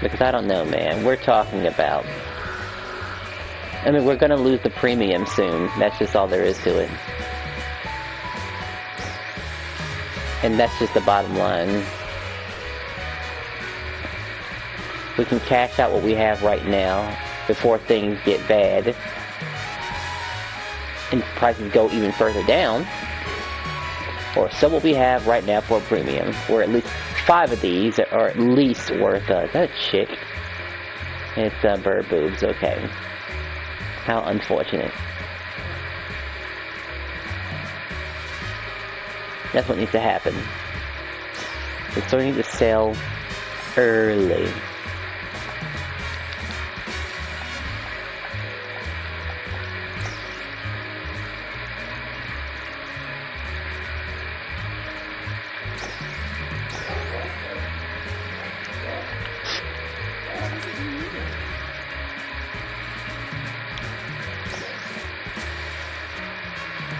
Because I don't know, man. We're talking about... I mean, we're gonna lose the premium soon. That's just all there is to it. And that's just the bottom line. We can cash out what we have right now before things get bad and prices go even further down, or sell what we have right now for a premium, or at least 5 of these are at least worth that chick. It's bird boobs. Okay, how unfortunate. That's what needs to happen. We're starting to sell early.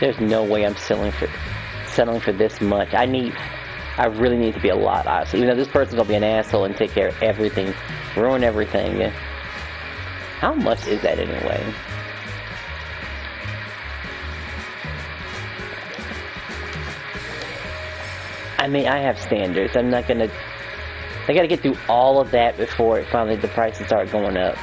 There's no way I'm settling for this much. I really need to be a lot, honestly. Even though this person's gonna be an asshole and take care of everything, ruin everything. How much is that anyway? I mean, I have standards. I'm not gonna... I gotta get through all of that before finally the prices start going up.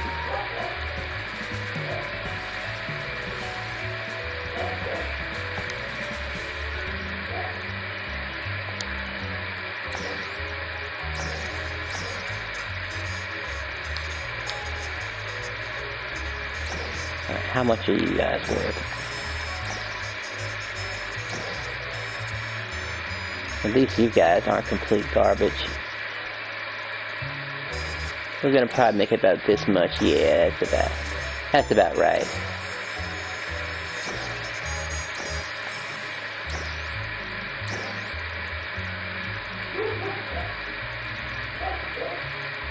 How much are you guys worth? At least you guys aren't complete garbage. We're gonna probably make about this much. Yeah, that's about right.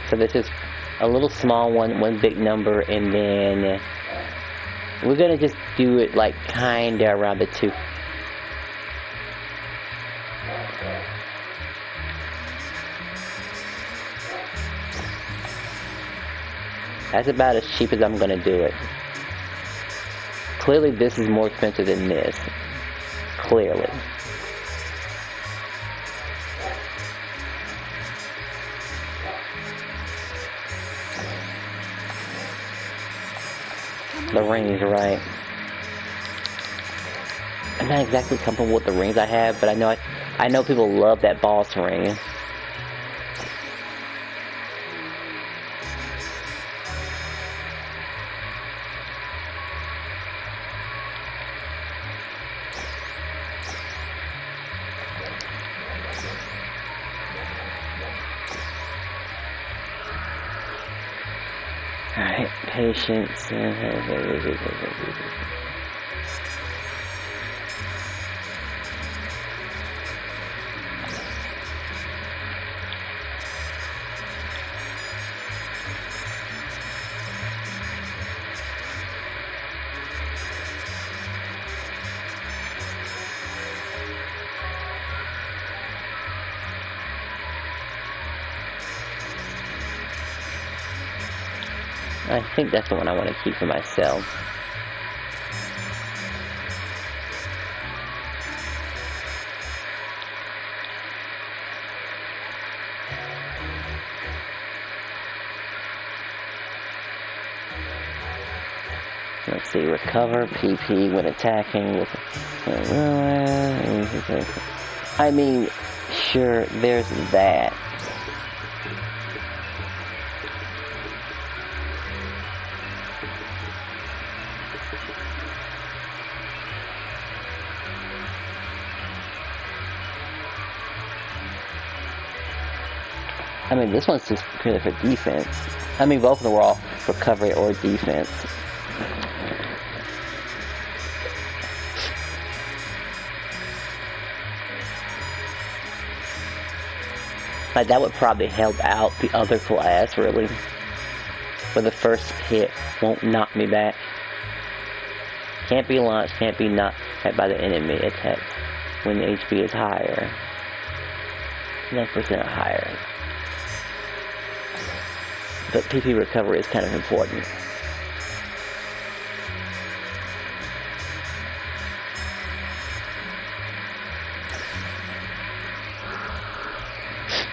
So this is a little small one, one big number, and then We're gonna just do it like kinda around the 2. That's about as cheap as I'm gonna do it. Clearly this is more expensive than this. Clearly. The rings, right? I'm not exactly comfortable with the rings I have, but I know people love that boss ring. Alright, patience. I think that's the one I want to keep for myself. Let's see, recover, PP when attacking with... I mean, sure, there's that. I mean, this one's just purely for defense. I mean, both of them were all recovery or defense. Like, that would probably help out the other class, really. For the first hit, won't knock me back. Can't be launched, can't be knocked by the enemy attack when the HP is higher. 9% or higher. But PP recovery is kind of important.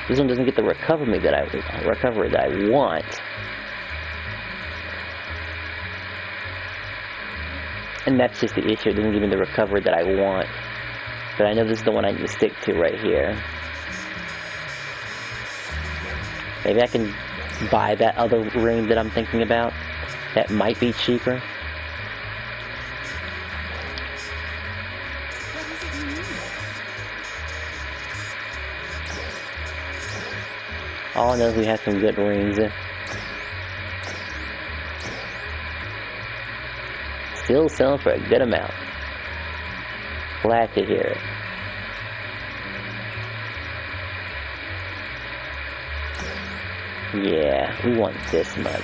This one doesn't get the recovery that I want. And that's just the issue. It doesn't give me the recovery that I want. But I know this is the one I need to stick to right here. Maybe I can buy that other ring that I'm thinking about. That might be cheaper.
What is it you need?
All I know is we have some good rings. Still selling for a good amount. Glad to hear it. Yeah, we want this much.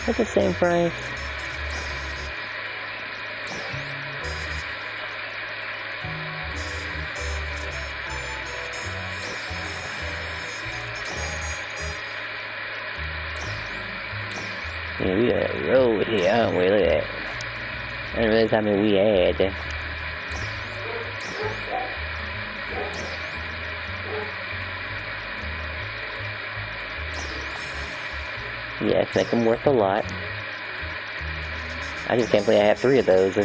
That's the same price. Yeah, we got a road here, aren't we? Look at that. I didn't realize how many we had. Yeah, it's making them worth a lot. I just can't believe I have 3 of those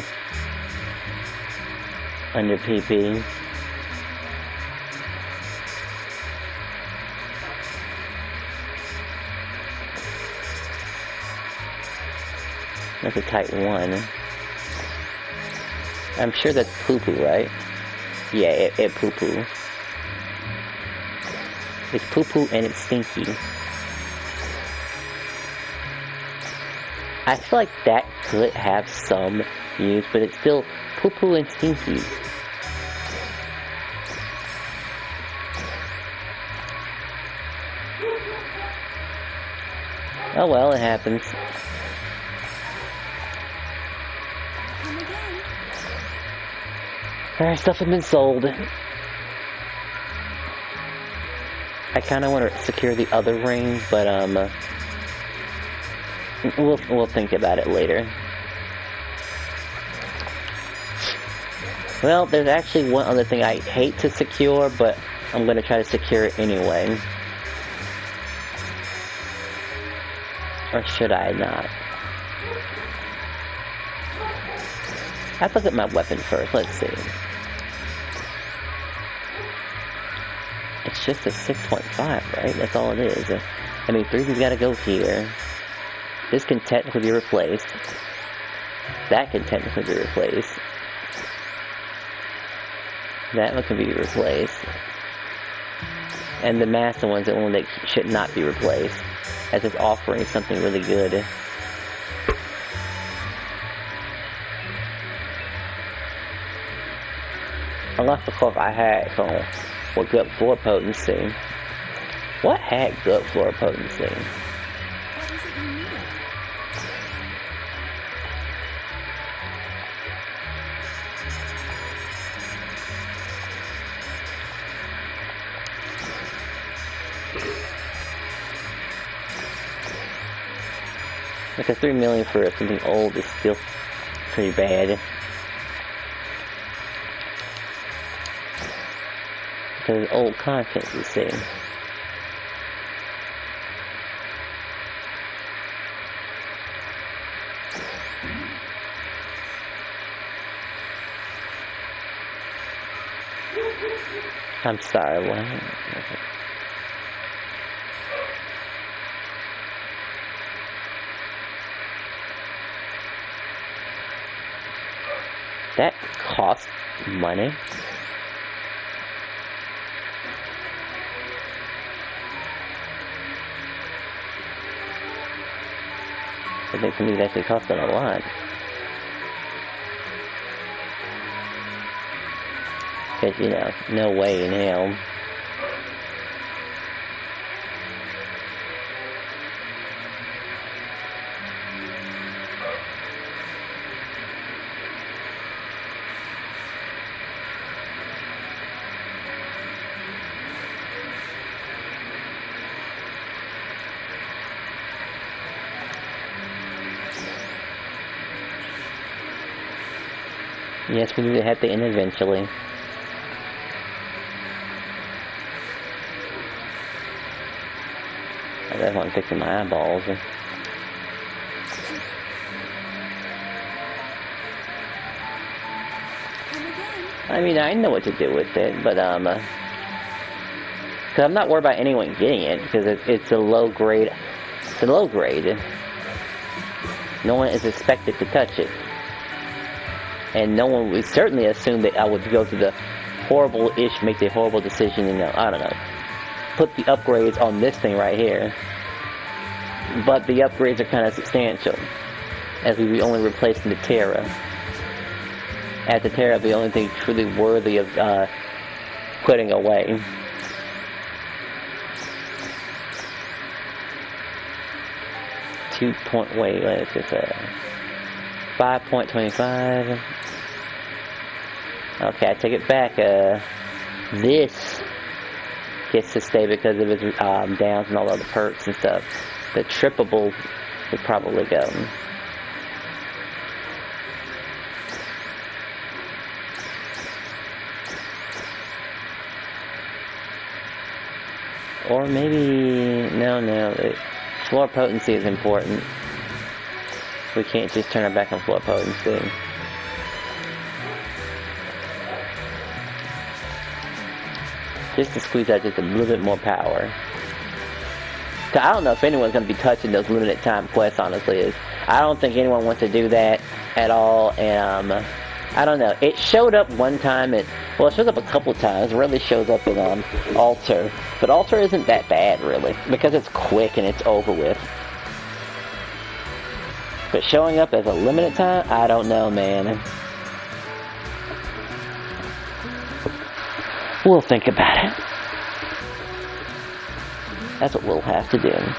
under PP. That's a type 1. I'm sure that's poo-poo, right? Yeah, it poo-poo. It's poo-poo and it's stinky. I feel like that could have some use, but it's still poo-poo and stinky. Oh well, it happens.
Come again.
Alright, stuff has been sold. I kinda wanna secure the other ring, but we'll think about it later. Well, there's actually one other thing I hate to secure, but I'm gonna try to secure it anyway. Or should I not? I have to look at my weapon first, let's see. It's just a 6.5, right? That's all it is. I mean, 3's gotta go here. This can technically be replaced. That can technically be replaced. That one can be replaced. And the master one's the one that should not be replaced, as it's offering something really good. Unless, of course, I had some with good floor potency. What had good floor potency?
What is it you need?
Like a 3 million for something old is still pretty bad. Because old content, you see. I'm sorry, what? That costs money. I think to me it actually costs them a lot. Because, you know, no way in hell. Yes, we need to have the end eventually. I just want to fix my eyeballs.
Come again.
I mean, I know what to do with it, but, cause I'm not worried about anyone getting it, because it's a low grade, No one is expected to touch it. And no one would certainly assume that I would go through the make the horrible decision and, I don't know, put the upgrades on this thing right here. But the upgrades are kind of substantial, as we were only replacing the Terra. As the Terra, the only thing truly worthy of putting away. What is this? 5.25. Okay, I take it back. This gets to stay because of its downs and all the other perks and stuff. The trippable would probably go. Or maybe no. Floor potency is important. We can't just turn our back on floor potency. Just to squeeze out just a little bit more power. So I don't know if anyone's going to be touching those limited time quests, honestly. I don't think anyone wants to do that at all, and I don't know. It showed up one time, it shows up a couple times. It really shows up in Altar. But Altar isn't that bad, really, because it's quick and it's over with. But showing up as a limited time, I don't know, man. We'll think about it. That's what we'll have to do.